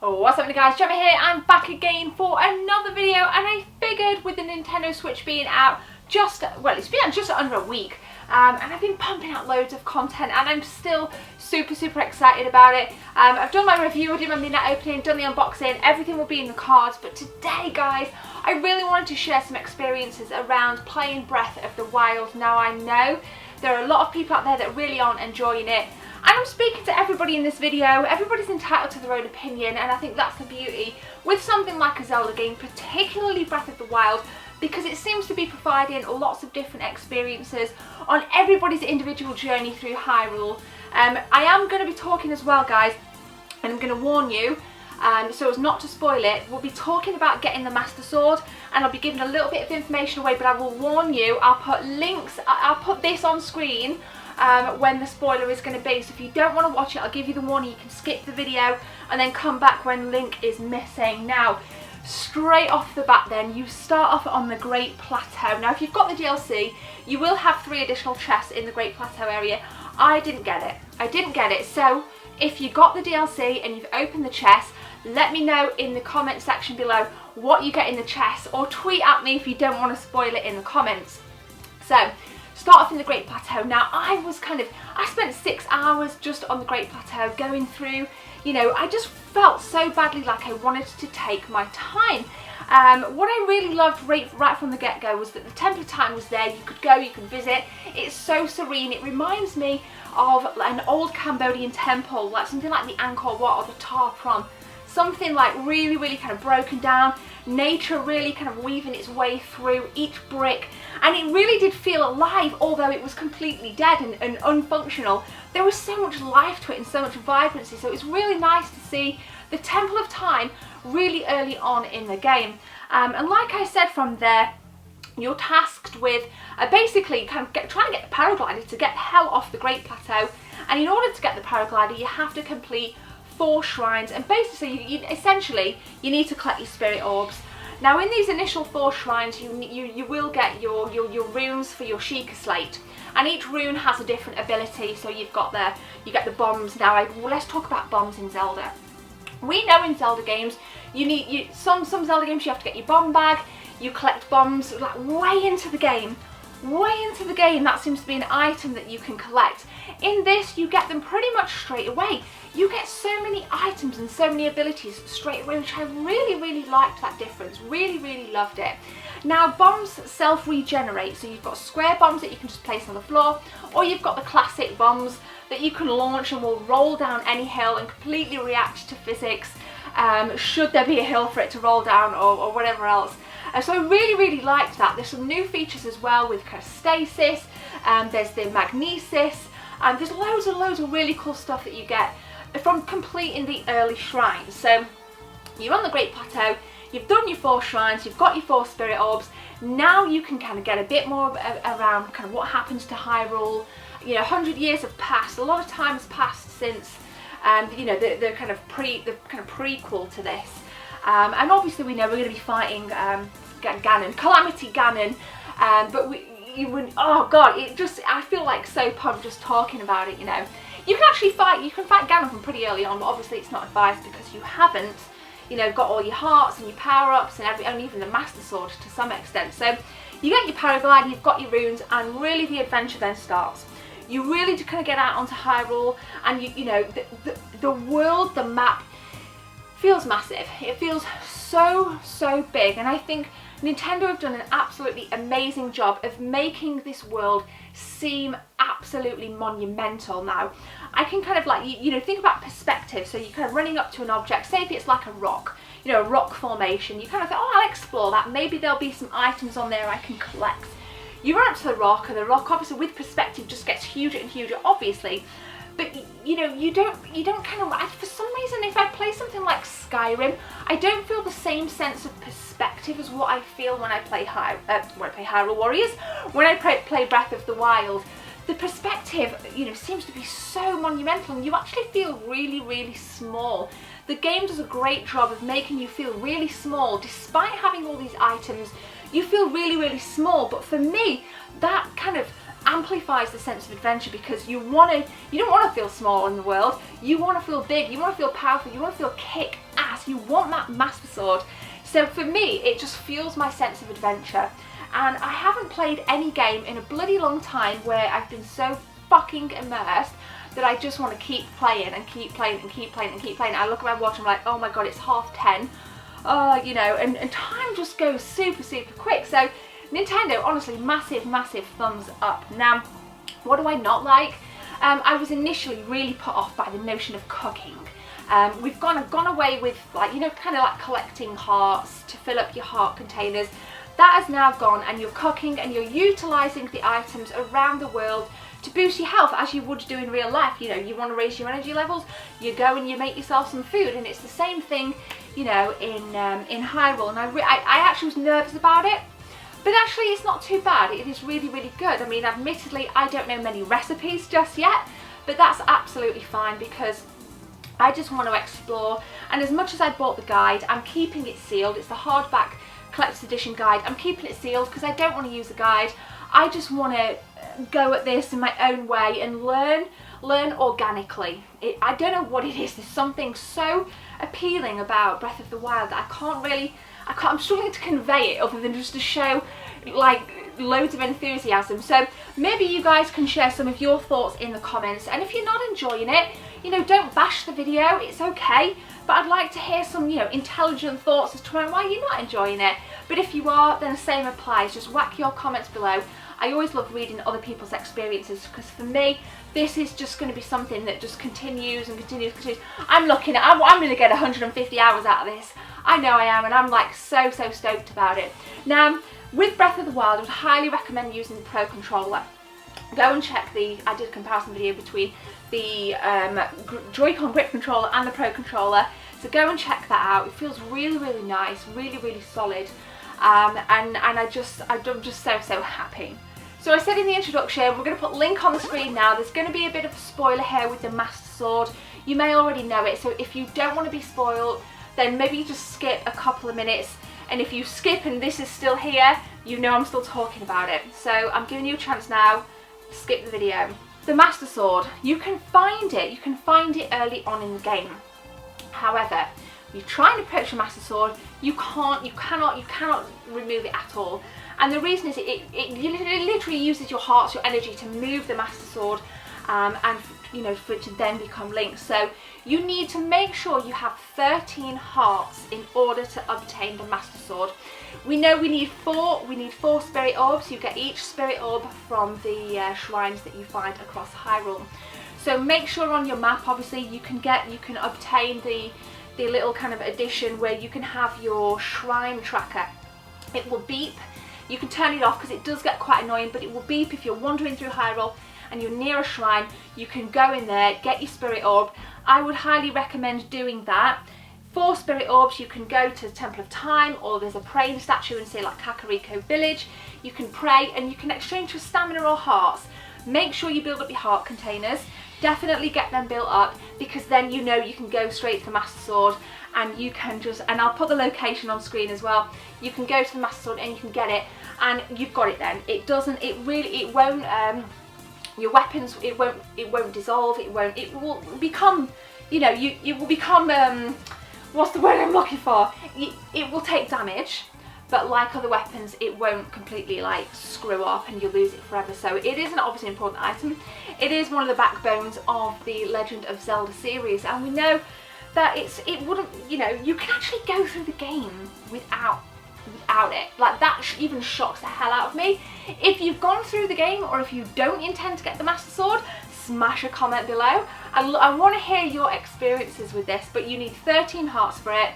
Oh, what's up guys, Gemma here and back again for another video, and I figured with the Nintendo Switch being out it's been out just under a week, and I've been pumping out loads of content and I'm still super excited about it. I've done my review, I did my midnight opening, done the unboxing, everything will be in the cards, but today guys, I really wanted to share some experiences around playing Breath of the Wild. Now I know there are a lot of people out there that really aren't enjoying it, and I'm speaking to everybody in this video. Everybody's entitled to their own opinion, and I think that's the beauty with something like a Zelda game, particularly Breath of the Wild, because it seems to be providing lots of different experiences on everybody's individual journey through Hyrule. I am going to be talking as well guys, and I'm going to warn you, so as not to spoil it, we'll be talking about getting the Master Sword, and I'll be giving a little bit of information away, but I will warn you, I'll put links, I'll put this on screen when the spoiler is going to be, so if you don't want to watch it, I'll give you the warning, you can skip the video and then come back when link is missing. Now, straight off the bat then, you start off on the Great Plateau. Now if you've got the DLC, you will have 3 additional chests in the Great Plateau area. I didn't get it, so if you got the DLC and you've opened the chest, let me know in the comment section below what you get in the chest, or tweet at me if you don't want to spoil it in the comments. So, start off in the Great Plateau. Now I spent 6 hours just on the Great Plateau going through, you know, I just felt so badly like I wanted to take my time. What I really loved right from the get-go was that the Temple of Time was there. You could go, you could visit. It's so serene. It reminds me of an old Cambodian temple, like something like the Angkor Wat or the Tar Prom. Something like really kind of broken down, nature really kind of weaving its way through each brick, and it really did feel alive, although it was completely dead and unfunctional. There was so much life to it and so much vibrancy, so it was really nice to see the Temple of Time really early on in the game. And like I said, from there you're tasked with basically kind of trying to get the paraglider to get the hell off the Great Plateau, and in order to get the paraglider you have to complete 4 shrines, and basically essentially you need to collect your spirit orbs. Now in these initial 4 shrines you will get your runes for your Sheikah Slate, and each rune has a different ability. So you get the bombs. Now let's talk about bombs in Zelda. We know in Zelda games some Zelda games you have to get your bomb bag, you collect bombs like way into the game. That seems to be an item that you can collect. In this you get them pretty much straight away. You get so many items and so many abilities straight away, which I really liked that difference. Really loved it. Now bombs self-regenerate, so you've got square bombs that you can just place on the floor, or you've got the classic bombs that you can launch and will roll down any hill and completely react to physics, should there be a hill for it to roll down or whatever else. So I really liked that. There's some new features as well with kind of stasis, there's the magnesis, and there's loads of really cool stuff that you get from completing the early shrines. So you're on the Great Plateau, you've done your 4 shrines, you've got your 4 spirit orbs. Now you can kind of get a bit more around kind of what happens to Hyrule. You know, 100 years have passed, a lot of time has passed since you know, the kind of prequel to this. And obviously we know we're going to be fighting Ganon, Calamity Ganon, but oh god, I feel like so pumped just talking about it. You know, you can fight Ganon from pretty early on, but obviously it's not advised because you haven't, you know, got all your hearts and your power-ups and even the Master Sword to some extent. So you get your paraglider, you've got your runes, and really the adventure then starts. You really do kind of get out onto Hyrule, and you know, the world, the map feels massive. It feels so big, and I think Nintendo have done an absolutely amazing job of making this world seem absolutely monumental. Now, I can kind of like, you know, think about perspective. So you're kind of running up to an object, say if it's like a rock, you know, a rock formation, you kind of think, oh, I'll explore that, maybe there'll be some items on there I can collect. You run up to the rock, and the rock obviously with perspective just gets huger and huger, obviously. But you know, you don't kind of, for some reason, if I play something like Skyrim, I don't feel the same sense of perspective as what I feel when I play Hyrule Warriors. When I play Breath of the Wild, the perspective, you know, seems to be so monumental, and you actually feel really small. The game does a great job of making you feel really small, despite having all these items. You feel really small, but for me, that kind of amplifies the sense of adventure, because you don't want to feel small in the world. You want to feel big, you want to feel powerful, you want to feel kick ass. You want that Master Sword. So for me, it just fuels my sense of adventure. And I haven't played any game in a bloody long time where I've been so fucking immersed that I just want to keep playing and keep playing and keep playing and keep playing. I look at my watch and I'm like, oh my god, it's 10:30. You know, and time just goes super, super quick. So Nintendo, honestly, massive, massive thumbs up. Now, what do I not like? I was initially really put off by the notion of cooking. We've gone away with, like, you know, kind of like collecting hearts to fill up your heart containers. That has now gone, and you're cooking and you're utilising the items around the world to boost your health as you would do in real life. You know, you want to raise your energy levels, you go and you make yourself some food, and it's the same thing, you know, in Hyrule. And I actually was nervous about it, but actually it's not too bad. It is really, really good. I mean, admittedly, I don't know many recipes just yet, but that's absolutely fine because I just want to explore. And as much as I bought the guide, I'm keeping it sealed. It's the hardback collector's edition guide. I'm keeping it sealed because I don't want to use the guide. I just want to go at this in my own way and learn organically. I don't know what it is. There's something so appealing about Breath of the Wild that I'm struggling to convey it other than just to show like loads of enthusiasm. So maybe you guys can share some of your thoughts in the comments, and if you're not enjoying it, you know, don't bash the video, it's okay, but I'd like to hear some, you know, intelligent thoughts as to why you're not enjoying it. But if you are, then the same applies. Just whack your comments below. I always love reading other people's experiences because for me, this is just going to be something that just continues and continues and continues. I'm going to get 150 hours out of this. I know I am, and I'm like so stoked about it. Now, with Breath of the Wild, I would highly recommend using the Pro Controller. Go and check I did a comparison video between the Joy-Con grip controller and the Pro Controller. So go and check that out. It feels really, really nice, really, really solid. And I'm just so happy. So I said in the introduction, we're going to put a link on the screen now. There's going to be a bit of a spoiler here with the Master Sword. You may already know it, so if you don't want to be spoiled, then maybe you just skip a couple of minutes. And if you skip and this is still here, you know I'm still talking about it. So I'm giving you a chance now to skip the video. The Master Sword, you can find it early on in the game. However, you try and approach a Master Sword, you cannot remove it at all. And the reason is it literally uses your hearts, your energy to move the Master Sword, and you know, for it to then become linked. So you need to make sure you have 13 hearts in order to obtain the Master Sword. We know we need four spirit orbs. You get each spirit orb from the shrines that you find across Hyrule. So make sure on your map, obviously, you can obtain the little kind of addition where you can have your shrine tracker. It will beep. You can turn it off because it does get quite annoying, but it will beep if you're wandering through Hyrule and you're near a shrine. You can go in there, get your spirit orb. I would highly recommend doing that. 4 spirit orbs, you can go to the Temple of Time, or there's a praying statue in, say, like Kakariko Village. You can pray and you can exchange for stamina or hearts. Make sure you build up your heart containers. Definitely get them built up, because then you know you can go straight to the Master Sword, and you can just, and I'll put the location on screen as well. You can go to the Master Sword and you can get it, and you've got it then. It won't, your weapons, it won't dissolve, it will become, you know, you will become, what's the word I'm looking for? It will take damage, but like other weapons, it won't completely like screw up and you lose it forever. So it is an obviously important item. It is one of the backbones of the Legend of Zelda series, and we know that it wouldn't, you know, you can actually go through the game without it. Like, that even shocks the hell out of me. If you've gone through the game, or if you don't intend to get the Master Sword, smash a comment below. I want to hear your experiences with this, but you need 13 hearts for it.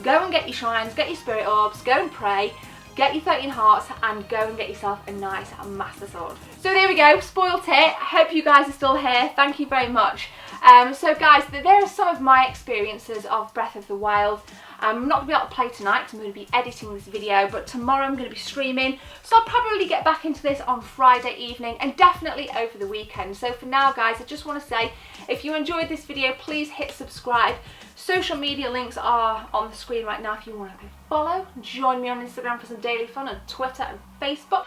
Go and get your shrines, get your spirit orbs, go and pray, get your 13 hearts, and go and get yourself a nice Master Sword. So there we go, spoiled it. I hope you guys are still here. Thank you very much. So guys, there are some of my experiences of Breath of the Wild. I'm not going to be able to play tonight because I'm going to be editing this video, but tomorrow I'm going to be streaming, so I'll probably get back into this on Friday evening, and definitely over the weekend. So for now, guys, I just want to say, if you enjoyed this video, please hit subscribe. Social media links are on the screen right now if you want to follow. Join me on Instagram for some daily fun, and Twitter and Facebook.